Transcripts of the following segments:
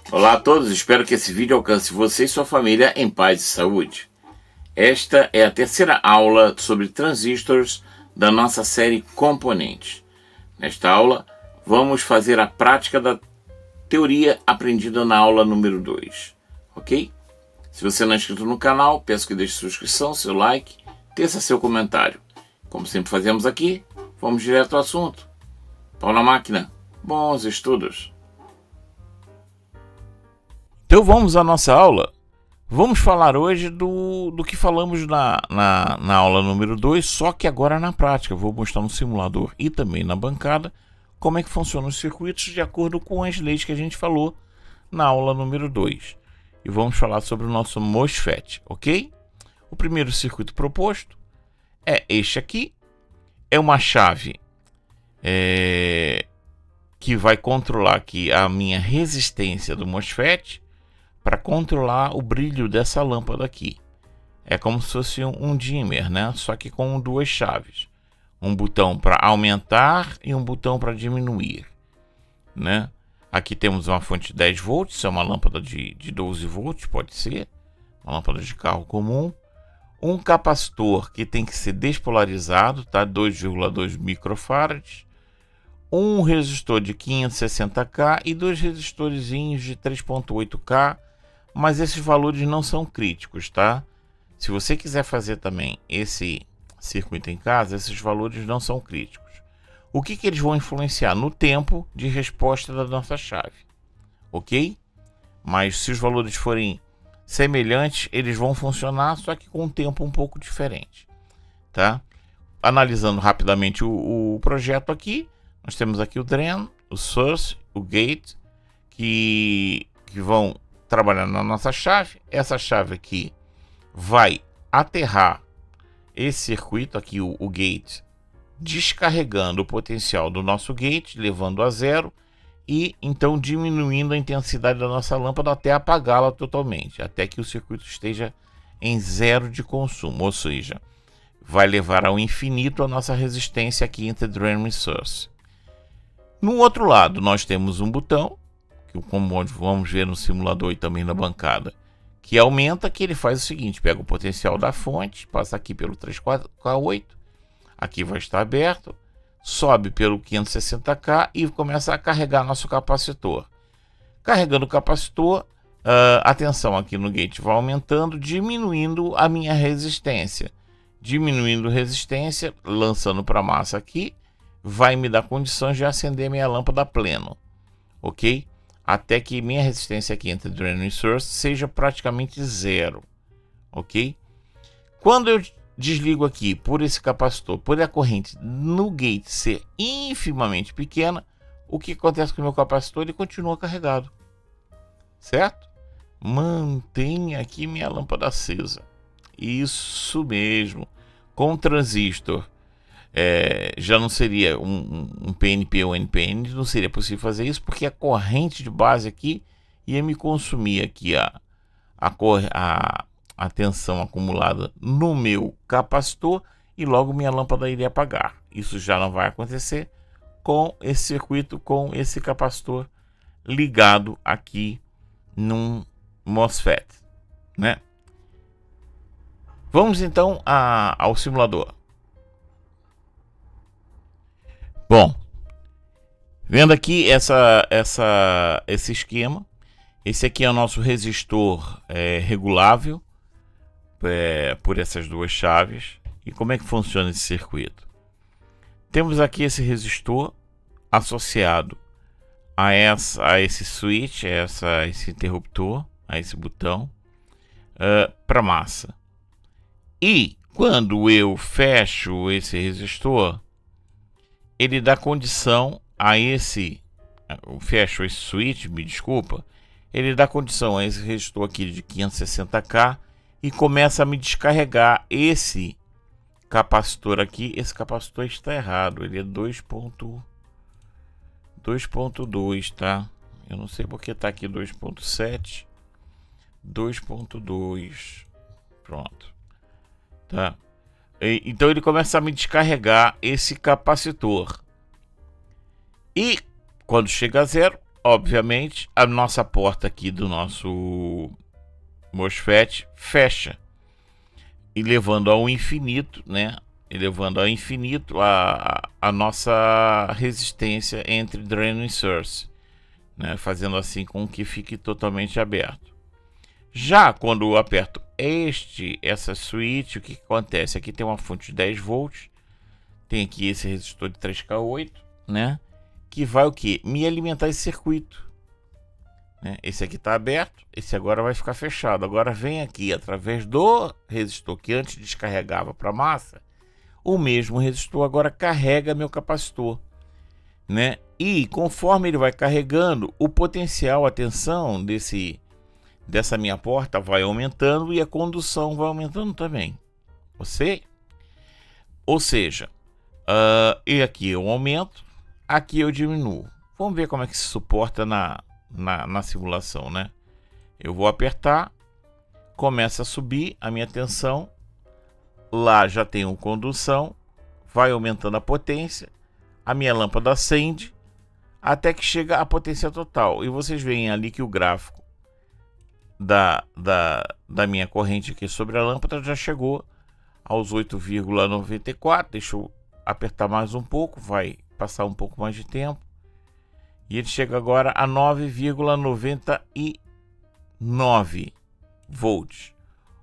Olá a todos, espero que esse vídeo alcance você e sua família em paz e saúde. Esta é a terceira aula sobre transistores da nossa série Componentes. Nesta aula, vamos fazer a prática da teoria aprendida na aula número 2, ok? Se você não é inscrito no canal, peço que deixe sua inscrição, seu like, teça seu comentário. Como sempre fazemos aqui, vamos direto ao assunto. Pau na máquina, bons estudos! Então vamos à nossa aula. Vamos falar hoje do que falamos na aula número 2, só que agora na prática. Vou mostrar no simulador e também na bancada como é que funcionam os circuitos de acordo com as leis que a gente falou na aula número 2. E vamos falar sobre o nosso MOSFET, ok? O primeiro circuito proposto é este aqui. É uma chave que vai controlar aqui a minha resistência do MOSFET para controlar o brilho dessa lâmpada aqui. É como se fosse um dimmer, né? Só que com duas chaves. Um botão para aumentar e um botão para diminuir, né? Aqui temos uma fonte de 10 volts, é uma lâmpada de 12 volts, pode ser. Uma lâmpada de carro comum. Um capacitor que tem que ser despolarizado, tá? 2,2 microfarads. Um resistor de 560K e dois resistorzinhos de 3.8K, mas esses valores não são críticos, tá? Se você quiser fazer também esse circuito em casa, esses valores não são críticos. O que eles vão influenciar? No tempo de resposta da nossa chave, ok? Mas se os valores forem semelhantes, eles vão funcionar, só que com um tempo um pouco diferente, tá? Analisando rapidamente o projeto aqui, nós temos aqui o drain, o source, o gate, que vão trabalhar na nossa chave. Essa chave aqui vai aterrar esse circuito aqui, o gate, descarregando o potencial do nosso gate, levando a zero, e então diminuindo a intensidade da nossa lâmpada até apagá-la totalmente, até que o circuito esteja em zero de consumo, ou seja, vai levar ao infinito a nossa resistência aqui entre drain e source. No outro lado, nós temos um botão, que como vamos ver no simulador e também na bancada, que aumenta, que ele faz o seguinte: pega o potencial da fonte, passa aqui pelo 3K8, aqui vai estar aberto, sobe pelo 560K e começa a carregar nosso capacitor. Carregando o capacitor, a tensão aqui no gate vai aumentando, diminuindo a minha resistência. Diminuindo a resistência, lançando para a massa aqui, vai me dar condições de acender minha lâmpada a pleno, ok? Até que minha resistência aqui entre drain e source seja praticamente zero, ok? Quando eu desligo aqui por esse capacitor, por a corrente no gate ser infimamente pequena, o que acontece com o meu capacitor? Ele continua carregado, certo? Mantenha aqui minha lâmpada acesa. Isso mesmo. Com transistor já não seria um PNP ou NPN, não seria possível fazer isso, porque a corrente de base aqui ia me consumir aqui a tensão acumulada no meu capacitor e logo minha lâmpada iria apagar. Isso já não vai acontecer com esse circuito, com esse capacitor ligado aqui num MOSFET, né? Vamos então ao simulador. Bom, vendo aqui esse esquema, esse aqui é o nosso resistor regulável por essas duas chaves. E como é que funciona esse circuito? Temos aqui esse resistor associado a esse switch, esse interruptor, a esse botão, para massa. E quando eu fecho esse resistor, ele dá condição a fecho esse switch, me desculpa, ele dá condição a esse resistor aqui de 560K e começa a me descarregar esse capacitor aqui. Esse capacitor está errado, ele é 2.2, tá? Eu não sei porque está aqui 2.7, 2.2, pronto, tá? Então ele começa a me descarregar esse capacitor. E quando chega a zero, obviamente, a nossa porta aqui do nosso MOSFET fecha. E levando ao infinito, né? E levando ao infinito a nossa resistência entre dreno e source, né? Fazendo assim com que fique totalmente aberto. Já quando eu aperto essa switch, o que acontece? Aqui tem uma fonte de 10 volts, tem aqui esse resistor de 3K8, né? Que vai o que? Me alimentar esse circuito, né? Esse aqui está aberto, esse agora vai ficar fechado. Agora vem aqui através do resistor que antes descarregava para a massa, o mesmo resistor agora carrega meu capacitor, né? E conforme ele vai carregando, o potencial, a tensão dessa minha porta vai aumentando e a condução vai aumentando também. Ou seja, e aqui eu aumento, aqui eu diminuo. Vamos ver como é que se suporta na simulação, né? Eu vou apertar, começa a subir a minha tensão, lá já tenho condução, vai aumentando a potência, a minha lâmpada acende, até que chega a potência total. E vocês veem ali que o gráfico da minha corrente aqui sobre a lâmpada já chegou aos 8,94. Deixa eu apertar mais um pouco, vai passar um pouco mais de tempo. E ele chega agora a 9,99 volts.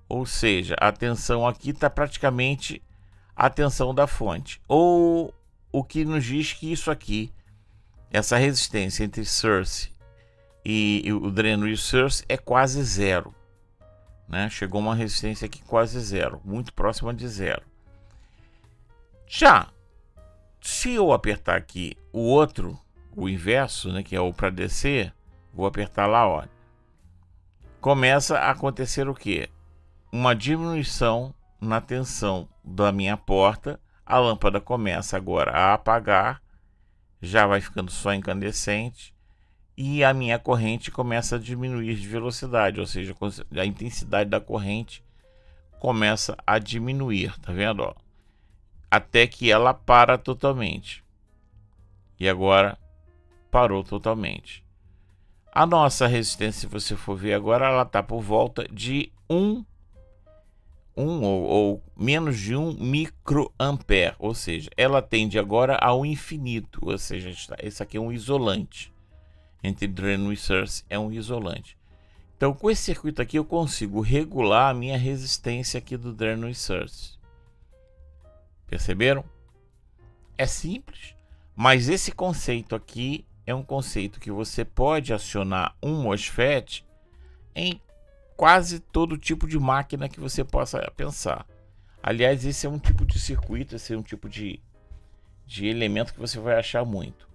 Ou seja, a tensão aqui está praticamente a tensão da fonte. Ou o que nos diz que isso aqui, essa resistência entre source e o dreno e o source é quase zero, né? Chegou uma resistência aqui quase zero, muito próxima de zero. Já se eu apertar aqui o outro, o inverso, né, que é o para descer, vou apertar lá, ó. Começa a acontecer o que? Uma diminuição na tensão da minha porta. A lâmpada começa agora a apagar, já vai ficando só incandescente, e a minha corrente começa a diminuir de velocidade, ou seja, a intensidade da corrente começa a diminuir, tá vendo, ó? Até que ela para totalmente. E agora parou totalmente. A nossa resistência, se você for ver agora, ela está por volta de 1 ou menos de 1 microampere, ou seja, ela tende agora ao infinito, ou seja, esse aqui é um isolante. Entre dreno e source é um isolante. Então, com esse circuito aqui, eu consigo regular a minha resistência aqui do dreno e source. Perceberam? É simples, mas esse conceito aqui é um conceito que você pode acionar um MOSFET em quase todo tipo de máquina que você possa pensar. Aliás, esse é um tipo de circuito, esse é um tipo de elemento que você vai achar muito.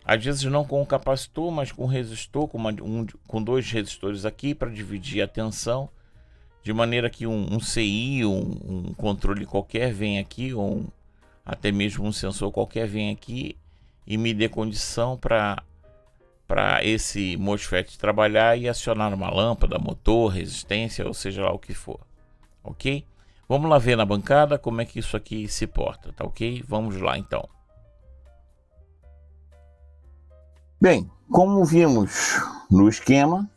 Às vezes não com o capacitor, mas com resistor, com dois resistores aqui para dividir a tensão, de maneira que um CI, um controle qualquer vem aqui, ou até mesmo um sensor qualquer vem aqui e me dê condição para esse MOSFET trabalhar e acionar uma lâmpada, motor, resistência, ou seja lá o que for, ok? Vamos lá ver na bancada como é que isso aqui se porta, tá ok? Vamos lá então. Bem, como vimos no esquema,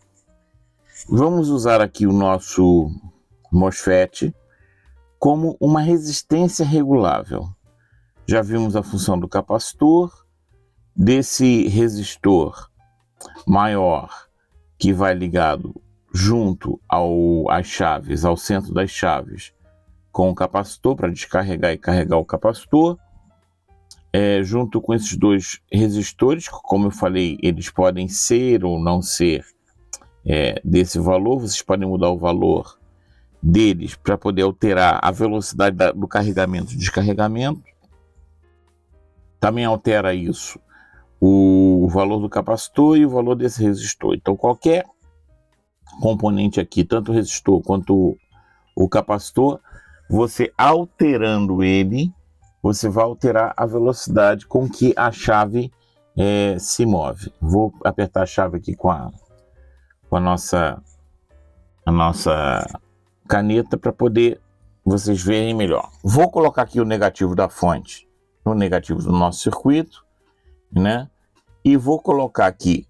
vamos usar aqui o nosso MOSFET como uma resistência regulável. Já vimos a função do capacitor, desse resistor maior que vai ligado junto às chaves, ao centro das chaves, com o capacitor para descarregar e carregar o capacitor. Junto com esses dois resistores, como eu falei, eles podem ser ou não ser desse valor. Vocês podem mudar o valor deles para poder alterar a velocidade do carregamento e descarregamento. Também altera isso o valor do capacitor e o valor desse resistor. Então qualquer componente aqui, tanto o resistor quanto o capacitor, você alterando ele, você vai alterar a velocidade com que a chave se move. Vou apertar a chave aqui com a nossa caneta para poder vocês verem melhor. Vou colocar aqui o negativo da fonte no negativo do nosso circuito, né? E vou colocar aqui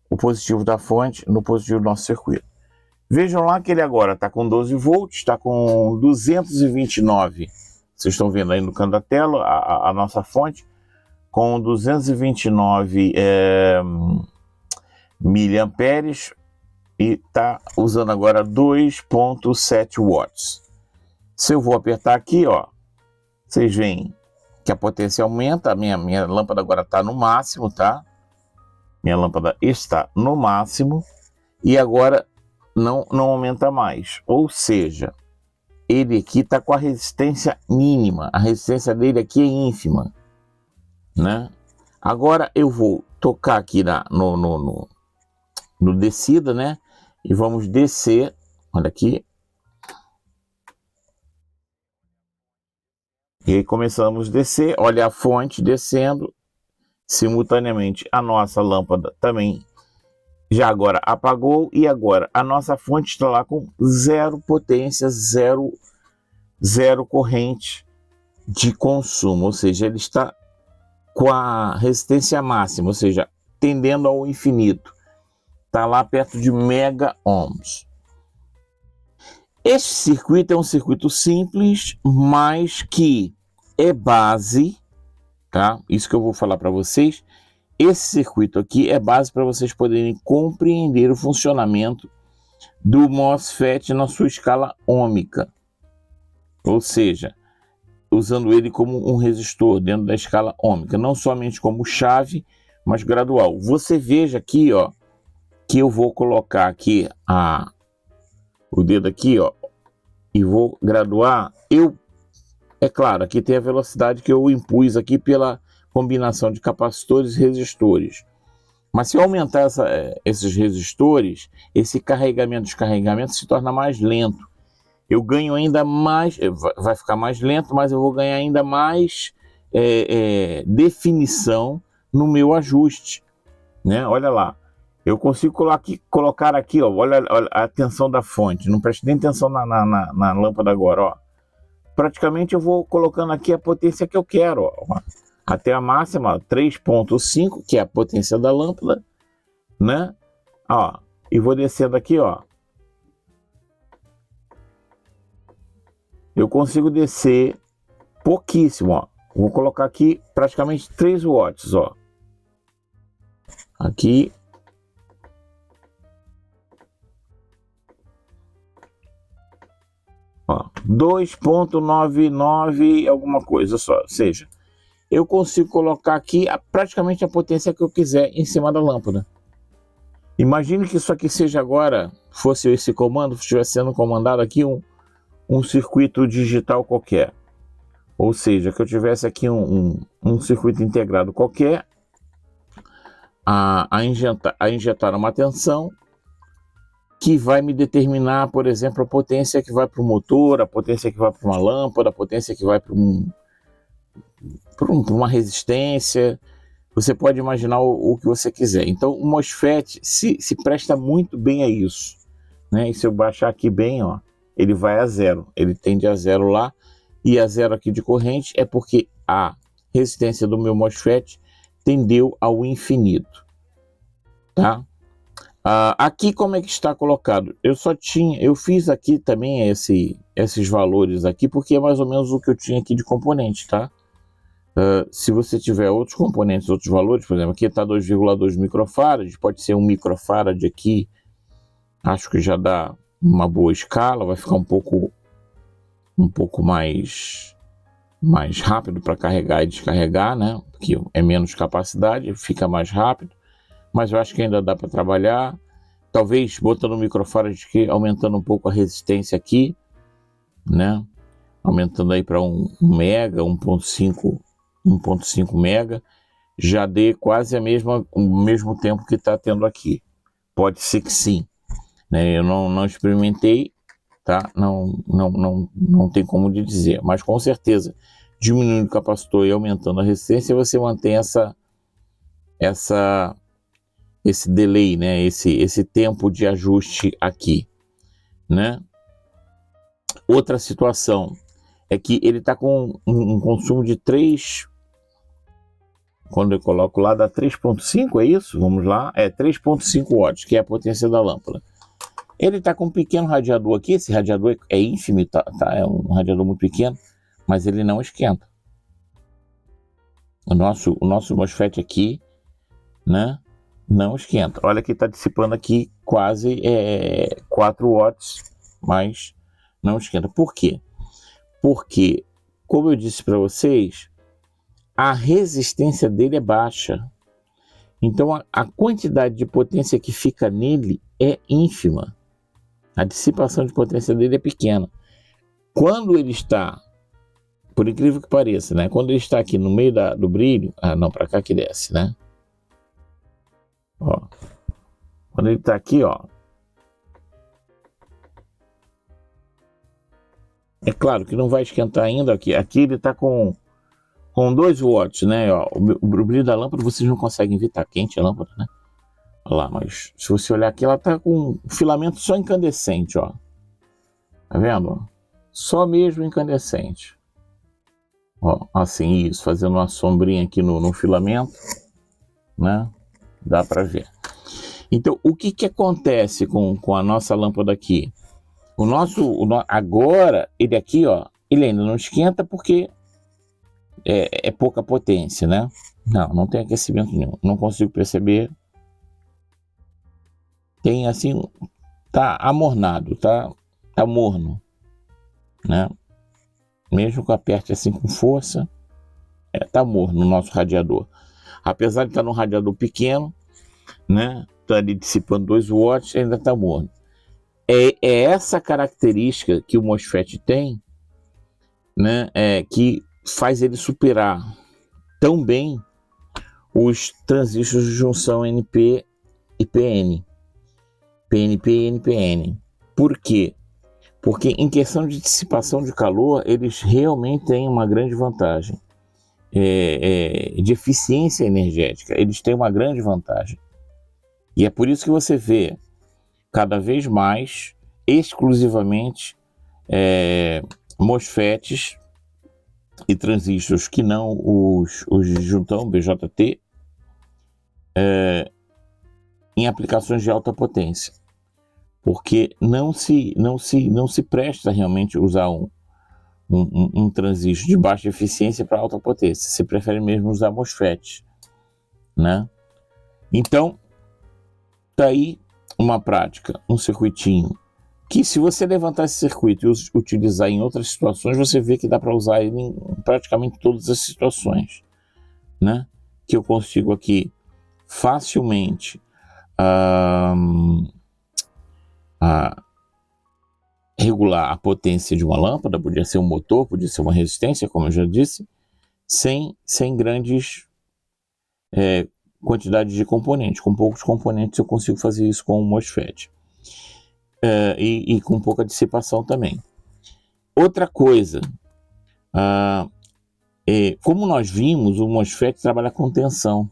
o positivo da fonte no positivo do nosso circuito. Vejam lá que ele agora está com 12 volts, está com 229. Vocês estão vendo aí no canto da tela a nossa fonte com 229 miliamperes e está usando agora 2,7 watts. Se eu vou apertar aqui, ó, vocês veem que a potência aumenta. A minha lâmpada agora está no máximo, tá? Minha lâmpada está no máximo e agora não aumenta mais. Ou seja, ele aqui está com a resistência mínima. A resistência dele aqui é ínfima, né? Agora eu vou tocar aqui no descida, né? E vamos descer. Olha aqui. E aí começamos a descer. Olha a fonte descendo. Simultaneamente a nossa lâmpada também já agora apagou. E agora a nossa fonte está lá com zero potência, zero corrente de consumo. Ou seja, ele está com a resistência máxima, ou seja, tendendo ao infinito. Está lá perto de mega ohms. Este circuito é um circuito simples, mas que é base, tá? Isso que eu vou falar para vocês. Esse circuito aqui é base para vocês poderem compreender o funcionamento do MOSFET na sua escala ôhmica. Ou seja, usando ele como um resistor dentro da escala ôhmica, não somente como chave, mas gradual. Você veja aqui, ó, que eu vou colocar aqui o dedo aqui, ó, e vou graduar. É claro, aqui tem a velocidade que eu impus aqui pela combinação de capacitores e resistores. Mas se eu aumentar esses resistores, esse carregamento e descarregamento se torna mais lento. Eu ganho ainda mais, vai ficar mais lento, mas eu vou ganhar ainda mais definição no meu ajuste, né? Olha lá, eu consigo colocar aqui, ó, olha a tensão da fonte, não preste nem atenção na lâmpada agora, ó. Praticamente eu vou colocando aqui a potência que eu quero, ó, até a máxima 3,5, que é a potência da lâmpada, né? Ó, e vou descendo aqui, ó. Eu consigo descer pouquíssimo, ó. Vou colocar aqui praticamente 3 watts, ó. Aqui. Ó, 2,99 alguma coisa só. Ou seja, eu consigo colocar aqui praticamente a potência que eu quiser em cima da lâmpada. Imagine que isso aqui seja agora, fosse esse comando, estivesse sendo comandado aqui um circuito digital qualquer. Ou seja, que eu tivesse aqui um circuito integrado qualquer a injetar uma tensão que vai me determinar, por exemplo, a potência que vai para o motor, a potência que vai para uma lâmpada, a potência que vai para uma resistência. Você pode imaginar o que você quiser. Então, o MOSFET se presta muito bem a isso, né? E se eu baixar aqui bem, ó, ele vai a zero. Ele tende a zero lá. E a zero aqui de corrente é porque a resistência do meu MOSFET tendeu ao infinito, tá? Aqui como é que está colocado? Eu fiz aqui também esses valores aqui, porque é mais ou menos o que eu tinha aqui de componente, tá? Se você tiver outros componentes, outros valores, por exemplo, aqui está 2,2 microfarad, pode ser 1 microfarad aqui, acho que já dá uma boa escala, vai ficar um pouco mais rápido para carregar e descarregar, né? Porque é menos capacidade, fica mais rápido, mas eu acho que ainda dá para trabalhar. Talvez botando o microfarad aqui, aumentando um pouco a resistência aqui, né? Aumentando aí para 1 mega, 1,5 mega, já dê quase o mesmo tempo que está tendo aqui. Pode ser que sim, né? Eu não experimentei, tá? Não tem como dizer, mas com certeza, diminuindo o capacitor e aumentando a resistência, você mantém esse delay, né? Esse tempo de ajuste aqui, né? Outra situação é que ele está com um consumo de 3. Quando eu coloco lá, dá 3,5, é isso? Vamos lá, 3,5 watts, que é a potência da lâmpada. Ele está com um pequeno radiador aqui, esse radiador é ínfimo, tá? É um radiador muito pequeno, mas ele não esquenta. O nosso MOSFET aqui, né, não esquenta. Olha que está dissipando aqui quase 4 watts, mas não esquenta. Por quê? Porque, como eu disse para vocês, a resistência dele é baixa. Então a quantidade de potência que fica nele é ínfima. A dissipação de potência dele é pequena. Quando ele está, por incrível que pareça, né? Quando ele está aqui no meio do brilho, não, para cá que desce, né? Ó, quando ele está aqui, ó, é claro que não vai esquentar ainda aqui. Aqui ele está com 2 watts, né? Ó, o brilho da lâmpada vocês não conseguem ver, tá quente a lâmpada, né? Olha lá, mas se você olhar aqui, ela tá com um filamento só incandescente, ó. Tá vendo? Só mesmo incandescente. Ó, assim, isso, fazendo uma sombrinha aqui no filamento, né? Dá para ver. Então, o que acontece com a nossa lâmpada aqui? Agora, ele aqui, ó, ele ainda não esquenta porque é pouca potência, né? Não tem aquecimento nenhum. Não consigo perceber. Tem assim, tá amornado, tá morno, né? Mesmo que eu aperte assim com força, tá morno o nosso radiador. Apesar de estar num radiador pequeno, né? Tá ali dissipando 2 watts, ainda tá morno. É essa característica que o MOSFET tem, né? Que faz ele superar tão bem os transistores de junção NP e PN. PNP e NPN. Por quê? Porque em questão de dissipação de calor, eles realmente têm uma grande vantagem. De eficiência energética, eles têm uma grande vantagem. E é por isso que você vê cada vez mais, exclusivamente, MOSFETs e transistores que não os de juntão, BJT, em aplicações de alta potência. Porque não se presta realmente usar um transistor de baixa eficiência para alta potência. Você prefere mesmo usar MOSFET, né? Então, tá aí uma prática, um circuitinho, que se você levantar esse circuito e utilizar em outras situações, você vê que dá para usar ele em praticamente todas as situações, né? Que eu consigo aqui facilmente regular a potência de uma lâmpada, podia ser um motor, podia ser uma resistência, como eu já disse, sem grandes quantidades de componentes. Com poucos componentes eu consigo fazer isso com o MOSFET. E com pouca dissipação também. Outra coisa, como nós vimos, o MOSFET trabalha com tensão.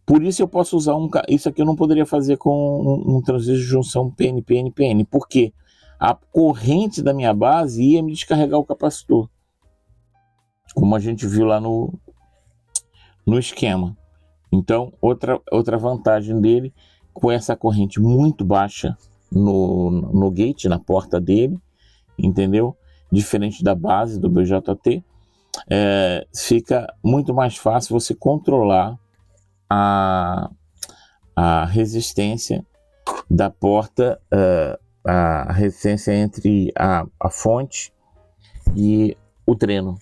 Por isso eu posso usar isso aqui eu não poderia fazer com um transistor de junção PN-PN-PN. Por quê? A corrente da minha base ia me descarregar o capacitor, como a gente viu lá no esquema. Então, outra vantagem dele, com essa corrente muito baixa no gate, na porta dele, entendeu? Diferente da base do BJT, fica muito mais fácil você controlar a resistência da porta, a resistência entre a fonte e o dreno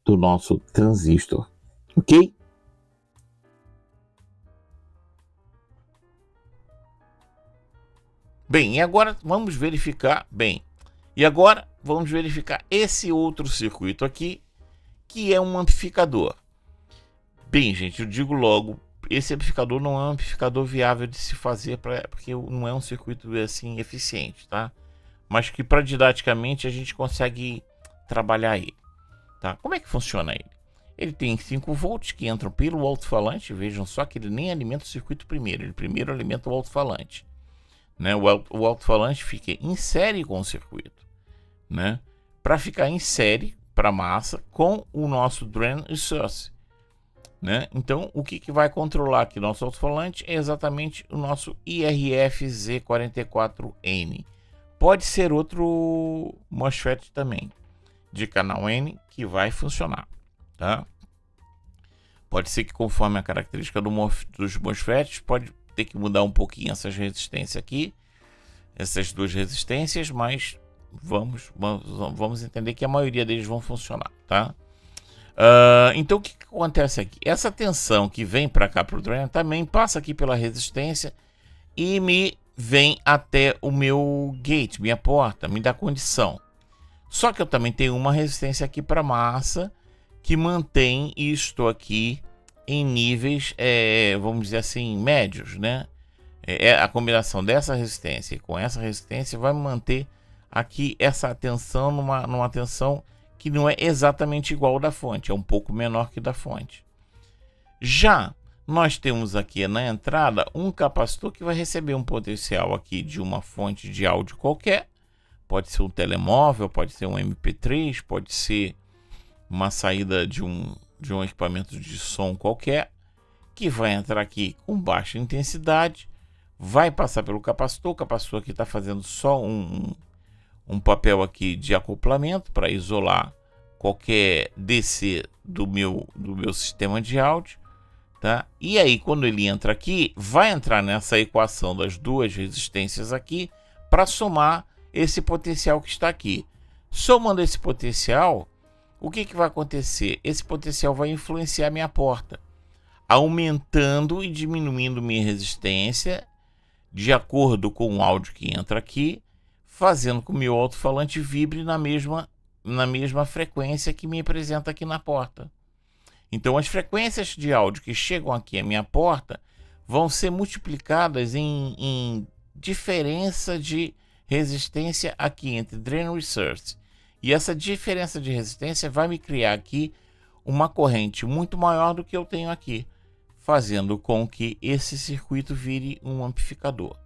do nosso transistor, ok? Bem, e agora vamos verificar esse outro circuito aqui, que é um amplificador. Bem, gente, eu digo logo, esse amplificador não é um amplificador viável de se fazer, porque não é um circuito assim eficiente, tá? Mas que para didaticamente a gente consegue trabalhar ele, tá? Como é que funciona ele? Ele tem 5 volts que entram pelo alto-falante. Vejam só que ele nem alimenta o circuito primeiro, ele primeiro alimenta o alto-falante, né? O alto-falante fica em série com o circuito. né? Para ficar em série para massa com o nosso drain e source, né? Então, o que vai controlar aqui nosso alto-falante é exatamente o nosso IRF-Z44N. Pode ser outro MOSFET também, de canal N, que vai funcionar, tá? Pode ser que conforme a característica dos MOSFETs, pode ter que mudar um pouquinho essas resistências aqui, essas duas resistências, mas vamos entender que a maioria deles vão funcionar, tá? Então o que acontece aqui? Essa tensão que vem para cá para o drain também passa aqui pela resistência e me vem até o meu gate, minha porta, me dá condição. Só que eu também tenho uma resistência aqui para massa que mantém isto aqui em níveis, vamos dizer assim, médios, né? A combinação dessa resistência com essa resistência vai manter aqui essa tensão numa tensão que não é exatamente igual da fonte, é um pouco menor que da fonte. Já nós temos aqui na entrada um capacitor que vai receber um potencial aqui de uma fonte de áudio qualquer, pode ser um telemóvel, pode ser um MP3, pode ser uma saída de um equipamento de som qualquer, que vai entrar aqui com baixa intensidade, vai passar pelo capacitor. O capacitor aqui está fazendo só um papel aqui de acoplamento para isolar qualquer DC do meu sistema de áudio, tá? E aí quando ele entra aqui, vai entrar nessa equação das duas resistências aqui para somar esse potencial que está aqui. Somando esse potencial, o que vai acontecer? Esse potencial vai influenciar minha porta, aumentando e diminuindo minha resistência de acordo com o áudio que entra aqui, fazendo com que o meu alto-falante vibre na mesma frequência que me apresenta aqui na porta. Então as frequências de áudio que chegam aqui à minha porta vão ser multiplicadas em diferença de resistência aqui entre drain e source. E essa diferença de resistência vai me criar aqui uma corrente muito maior do que eu tenho aqui, fazendo com que esse circuito vire um amplificador.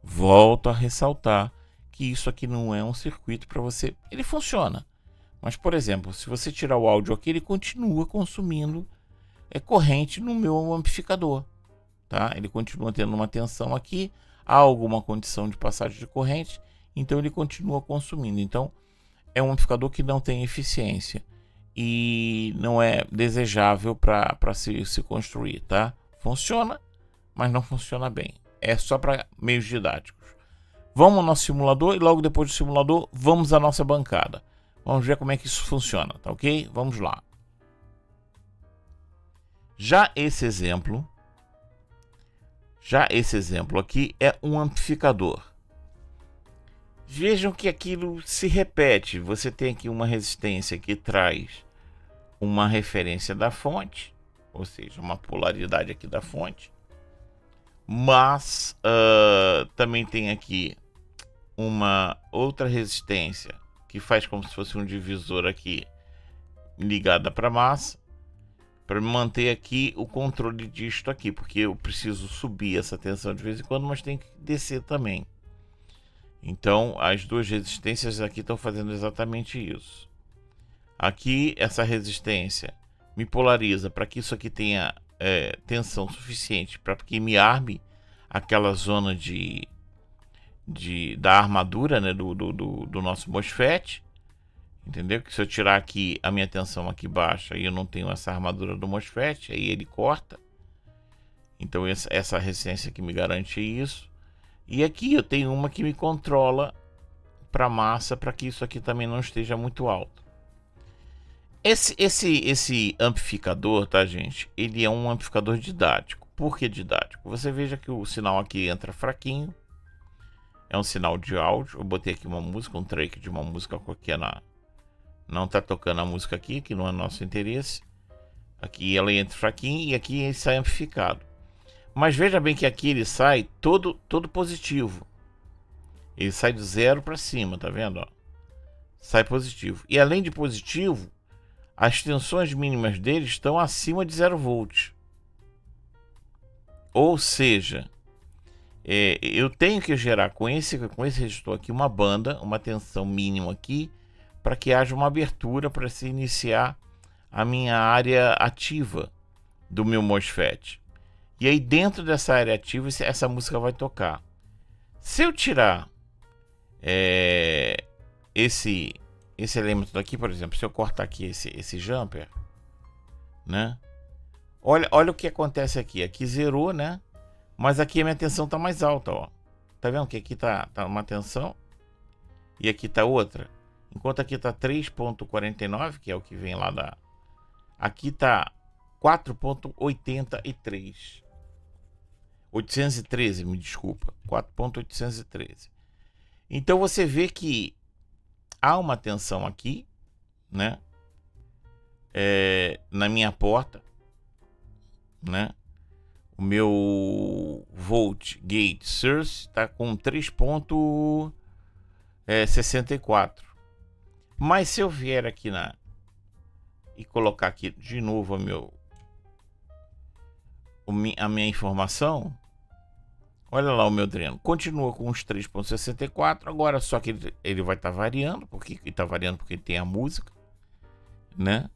Volto a ressaltar que isso aqui não é um circuito para você. Ele funciona, mas por exemplo, se você tirar o áudio aqui, ele continua consumindo corrente no meu amplificador, tá? Ele continua tendo uma tensão aqui, há alguma condição de passagem de corrente, então ele continua consumindo. Então é um amplificador que não tem eficiência e não é desejável para se construir, tá? Funciona, mas não funciona bem. É só para meios didáticos. Vamos ao nosso simulador e logo depois do simulador vamos à nossa bancada. Vamos ver como é que isso funciona, tá ok? Vamos lá. Já esse exemplo aqui é um amplificador. Vejam que aquilo se repete. Você tem aqui uma resistência que traz uma referência da fonte, ou seja, uma polaridade aqui da fonte. Mas também tem aqui uma outra resistência que faz como se fosse um divisor aqui ligada para massa, para manter aqui o controle disto aqui, porque eu preciso subir essa tensão de vez em quando, mas tem que descer também. Então as duas resistências aqui estão fazendo exatamente isso. Aqui essa resistência me polariza para que isso aqui tenha tensão suficiente para que me arme aquela zona da armadura, né, do nosso MOSFET, entendeu? Que se eu tirar aqui a minha tensão aqui baixa e eu não tenho essa armadura do MOSFET, aí ele corta. Então essa resistência que me garante isso. E aqui eu tenho uma que me controla para massa, para que isso aqui também não esteja muito alto. Esse amplificador, tá, gente? Ele é um amplificador didático. Por que didático? Você veja que o sinal aqui entra fraquinho. É um sinal de áudio. Eu botei aqui uma música, um track de uma música qualquer não tá tocando a música aqui, que não é nosso interesse. Aqui ela entra fraquinho e aqui ele sai amplificado. Mas veja bem que aqui ele sai todo positivo. Ele sai de 0 para cima, tá vendo? Ó? Sai positivo. E além de positivo, as tensões mínimas dele estão acima de 0 volts. Ou seja, eu tenho que gerar com esse resistor aqui uma banda, uma tensão mínima aqui, para que haja uma abertura para se iniciar a minha área ativa do meu MOSFET. E aí dentro dessa área ativa essa música vai tocar. Se eu tirar esse elemento daqui, por exemplo, se eu cortar aqui esse jumper, né? Olha o que acontece aqui. Aqui zerou, né? Mas aqui a minha tensão tá mais alta, ó. Tá vendo que aqui tá uma tensão e aqui tá outra? Enquanto aqui tá 3.49, que é o que vem lá da... Aqui tá 4.83. 813, me desculpa. 4.813. Então você vê que há uma tensão aqui, né? Na minha porta, né? O meu volt gate source está com 3.64. Mas se eu vier aqui e colocar aqui de novo a minha informação, olha lá o meu dreno, continua com os 3.64, agora só que ele vai estar variando, porque ele tem a música, né?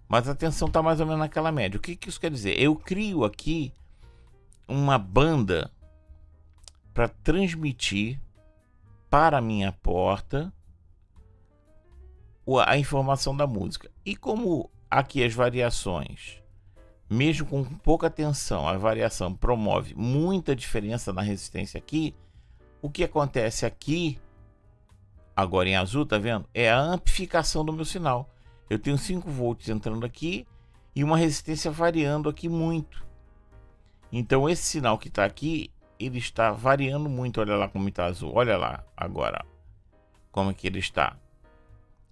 Mas a tensão está mais ou menos naquela média. O que isso quer dizer? Eu crio aqui uma banda para transmitir para a minha porta a informação da música. E como aqui as variações, mesmo com pouca tensão, a variação promove muita diferença na resistência aqui, o que acontece aqui, agora em azul, tá vendo? É a amplificação do meu sinal. Eu tenho 5 volts entrando aqui e uma resistência variando aqui muito. Então esse sinal que está aqui, ele está variando muito. Olha lá como está azul. Olha lá agora como é que ele está.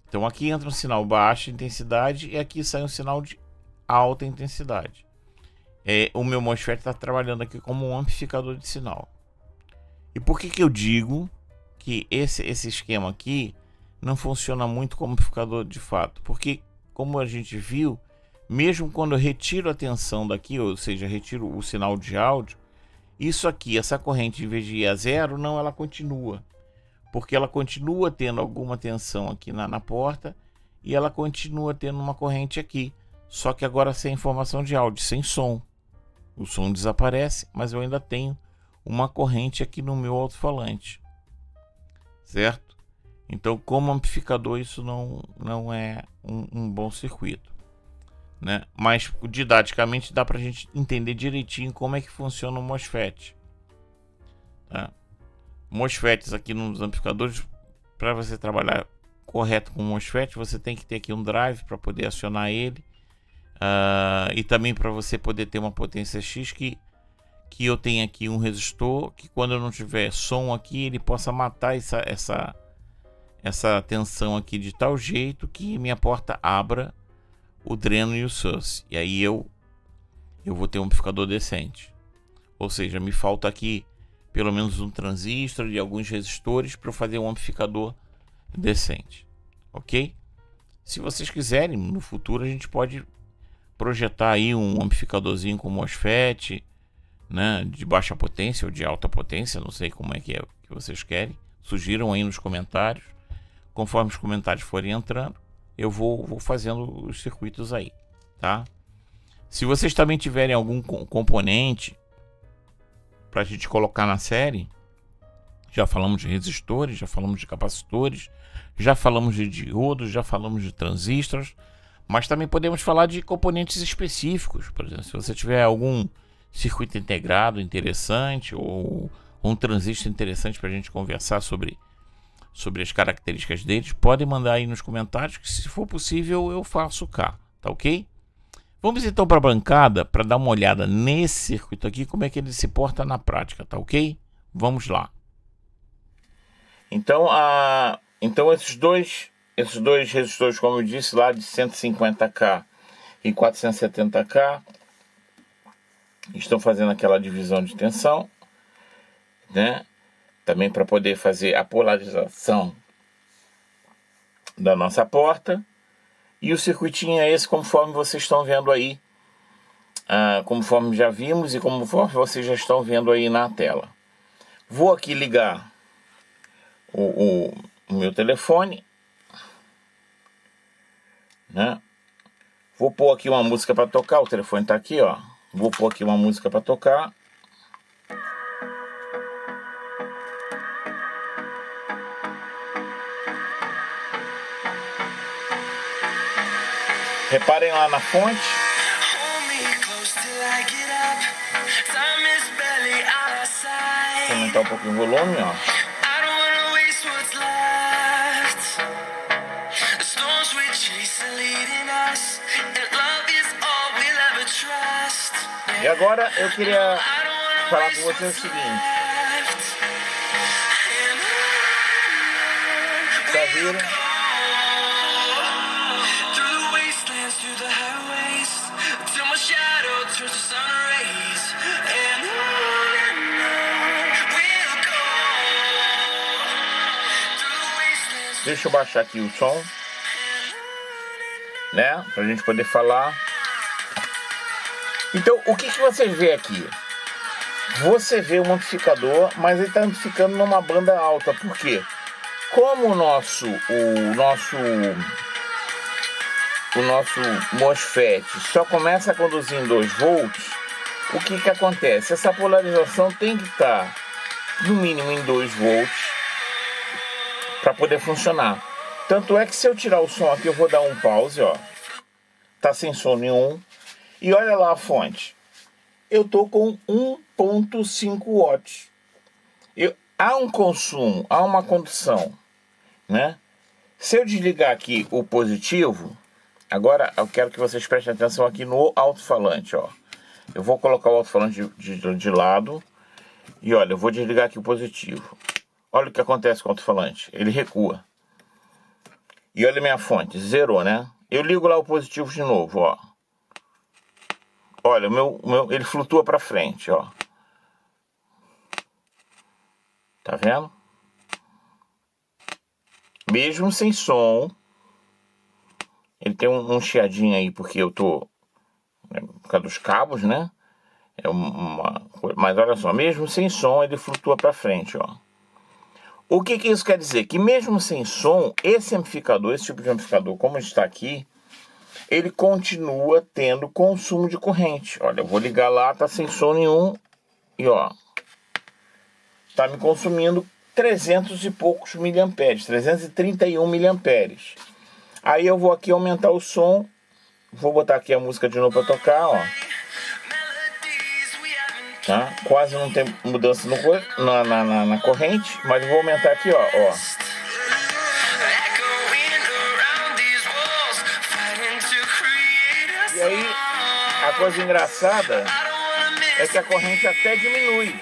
Então aqui entra um sinal baixa intensidade e aqui sai um sinal de alta intensidade. O meu MOSFET está trabalhando aqui como um amplificador de sinal. E por que eu digo que esse esquema aqui não funciona muito como amplificador de fato? Porque, como a gente viu, mesmo quando eu retiro a tensão daqui, ou seja, retiro o sinal de áudio, isso aqui, essa corrente, em vez de ir a zero, não, ela continua. Porque ela continua tendo alguma tensão aqui na porta e ela continua tendo uma corrente aqui. Só que agora sem informação de áudio, sem som. O som desaparece, mas eu ainda tenho uma corrente aqui no meu alto-falante. Certo? Então, como amplificador, isso não é um bom circuito, né? Mas didaticamente dá para a gente entender direitinho como é que funciona o MOSFET, tá? MOSFETs aqui nos amplificadores, para você trabalhar correto com o MOSFET, você tem que ter aqui um drive para poder acionar ele, e também para você poder ter uma potência X que eu tenha aqui um resistor que, quando eu não tiver som aqui, ele possa matar essa tensão aqui de tal jeito que minha porta abra o dreno e o source, e aí eu vou ter um amplificador decente. Ou seja, me falta aqui pelo menos um transistor e alguns resistores para eu fazer um amplificador decente, ok? Se vocês quiserem, no futuro a gente pode projetar aí um amplificadorzinho com MOSFET, né, de baixa potência ou de alta potência, não sei como é que vocês querem. Sugiram aí nos comentários. Conforme os comentários forem entrando, eu vou fazendo os circuitos aí, tá? Se vocês também tiverem algum componente para a gente colocar na série, já falamos de resistores, já falamos de capacitores, já falamos de diodos, já falamos de transistores, mas também podemos falar de componentes específicos. Por exemplo, se você tiver algum circuito integrado interessante ou um transistor interessante para a gente conversar sobre as características deles, podem mandar aí nos comentários, que se for possível eu faço cá, tá ok? Vamos então para a bancada para dar uma olhada nesse circuito aqui, como é que ele se porta na prática, tá ok? Vamos lá. Então, esses dois resistores, como eu disse, lá de 150K e 470K, estão fazendo aquela divisão de tensão, né? Também para poder fazer a polarização da nossa porta. E o circuitinho é esse, conforme vocês estão vendo aí, conforme já vimos e conforme vocês já estão vendo aí na tela. Vou aqui ligar o meu telefone, né? Vou pôr aqui uma música para tocar. O telefone tá aqui, ó. Vou pôr aqui uma música para tocar. Reparem lá na fonte. Vou aumentar um pouquinho o volume, ó. E agora eu queria falar com vocês o seguinte. Tá vendo? Deixa eu baixar aqui o som, né? Pra gente poder falar. Então, o que você vê aqui? Você vê um amplificador, mas ele está amplificando numa banda alta. Por quê? Como o nosso MOSFET só começa a conduzir em 2 volts, o que acontece? Essa polarização tem que estar no mínimo em 2 volts para poder funcionar. Tanto é que se eu tirar o som aqui, eu vou dar um pause, ó. Tá sem som nenhum. E olha lá a fonte. Eu tô com 1.5 watts. Há um consumo, há uma condução, né? Se eu desligar aqui o positivo, agora eu quero que vocês prestem atenção aqui no alto-falante, ó. Eu vou colocar o alto-falante de lado. E olha, eu vou desligar aqui o positivo. Olha o que acontece com o alto-falante. Ele recua. E olha a minha fonte, zerou, né? Eu ligo lá o positivo de novo, ó. Olha, ele flutua para frente, ó. Tá vendo? Mesmo sem som. Ele tem um chiadinho aí, porque eu tô... por causa dos cabos, né? Mas olha só, mesmo sem som, ele flutua para frente, ó. O que isso quer dizer? Que mesmo sem som, esse amplificador, esse tipo de amplificador, como está aqui, ele continua tendo consumo de corrente. Olha, eu vou ligar lá, tá sem som nenhum. E ó, tá me consumindo 300 e poucos miliamperes, 331 miliamperes. Aí eu vou aqui aumentar o som. Vou botar aqui a música de novo para tocar, ó. Tá? Quase não tem mudança na corrente, mas eu vou aumentar aqui, ó. E aí, a coisa engraçada é que a corrente até diminui.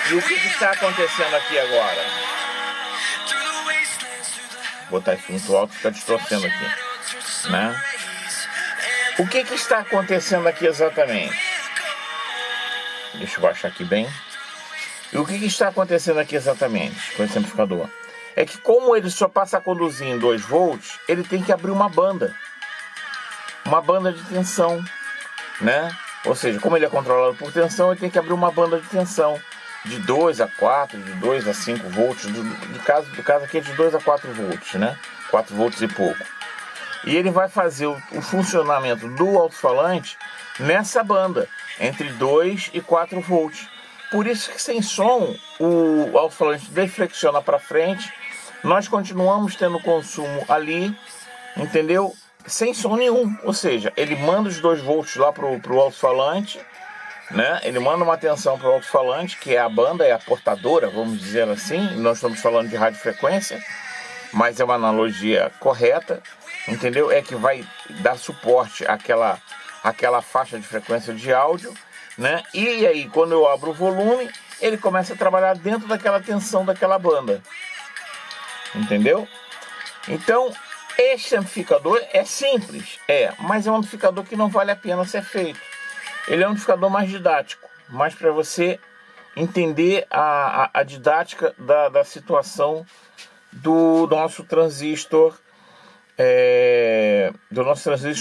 E o que está acontecendo aqui agora? Vou botar isso muito alto, fica distorcendo aqui, né? O que está acontecendo aqui exatamente? Deixa eu baixar aqui bem. E o que está acontecendo aqui exatamente com esse amplificador? É que como ele só passa a conduzir em 2 volts, ele tem que abrir uma banda de tensão, né? Ou seja, como ele é controlado por tensão, ele tem que abrir uma banda de tensão de 2 a 4, de 2 a 5 volts, do caso aqui é de 2 a 4 volts, né? 4 volts e pouco. E ele vai fazer o funcionamento do alto-falante nessa banda, entre 2 e 4 volts. Por isso que sem som, o alto-falante deflexiona para frente, nós continuamos tendo consumo ali, entendeu? Sem som nenhum, ou seja, ele manda os 2 volts lá pro alto-falante, né? Ele manda uma tensão pro alto-falante, que é a banda, é a portadora, vamos dizer assim. Nós estamos falando de radiofrequência, mas é uma analogia correta, entendeu? É que vai dar suporte àquela faixa de frequência de áudio, né? E aí, quando eu abro o volume, ele começa a trabalhar dentro daquela tensão daquela banda, entendeu? Então, este amplificador é simples, mas é um amplificador que não vale a pena ser feito. Ele é um amplificador mais didático, mais para você entender a didática da situação do nosso transistor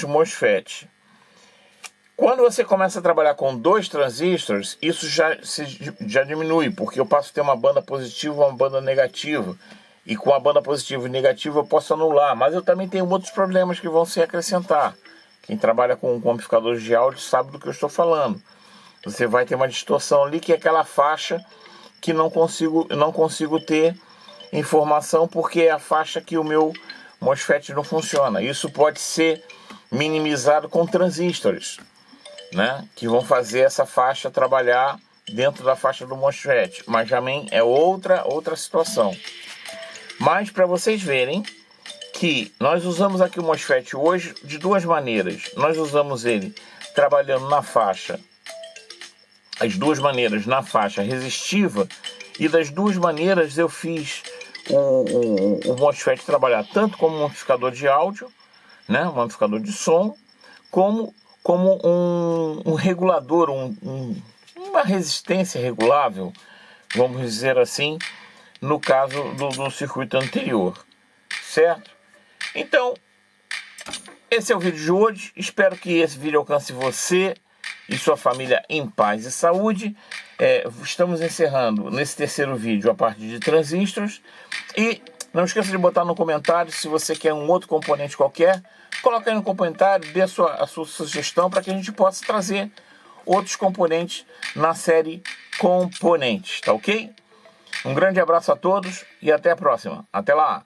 MOSFET. Quando você começa a trabalhar com 2 transistores, isso já diminui, porque eu passo a ter uma banda positiva e uma banda negativa. E com a banda positiva e negativa eu posso anular, mas eu também tenho outros problemas que vão se acrescentar. Quem trabalha com amplificadores de áudio sabe do que eu estou falando. Você vai ter uma distorção ali, que é aquela faixa que não consigo ter informação, porque é a faixa que o meu MOSFET não funciona. Isso pode ser minimizado com transistores, né, que vão fazer essa faixa trabalhar dentro da faixa do MOSFET, mas também é outra situação. Mas para vocês verem que nós usamos aqui o MOSFET hoje de 2 maneiras. Nós usamos ele trabalhando na faixa, as 2 maneiras na faixa resistiva, e das 2 maneiras eu fiz o MOSFET trabalhar tanto como um amplificador de áudio, né, um amplificador de som, como um regulador, uma resistência regulável, vamos dizer assim, no caso do circuito anterior, certo? Então, esse é o vídeo de hoje. Espero que esse vídeo alcance você e sua família em paz e saúde. Estamos encerrando nesse terceiro vídeo a parte de transistores. E não esqueça de botar no comentário se você quer um outro componente qualquer. Coloca aí no comentário, dê a sua sugestão para que a gente possa trazer outros componentes na série Componentes, tá ok? Um grande abraço a todos e até a próxima. Até lá!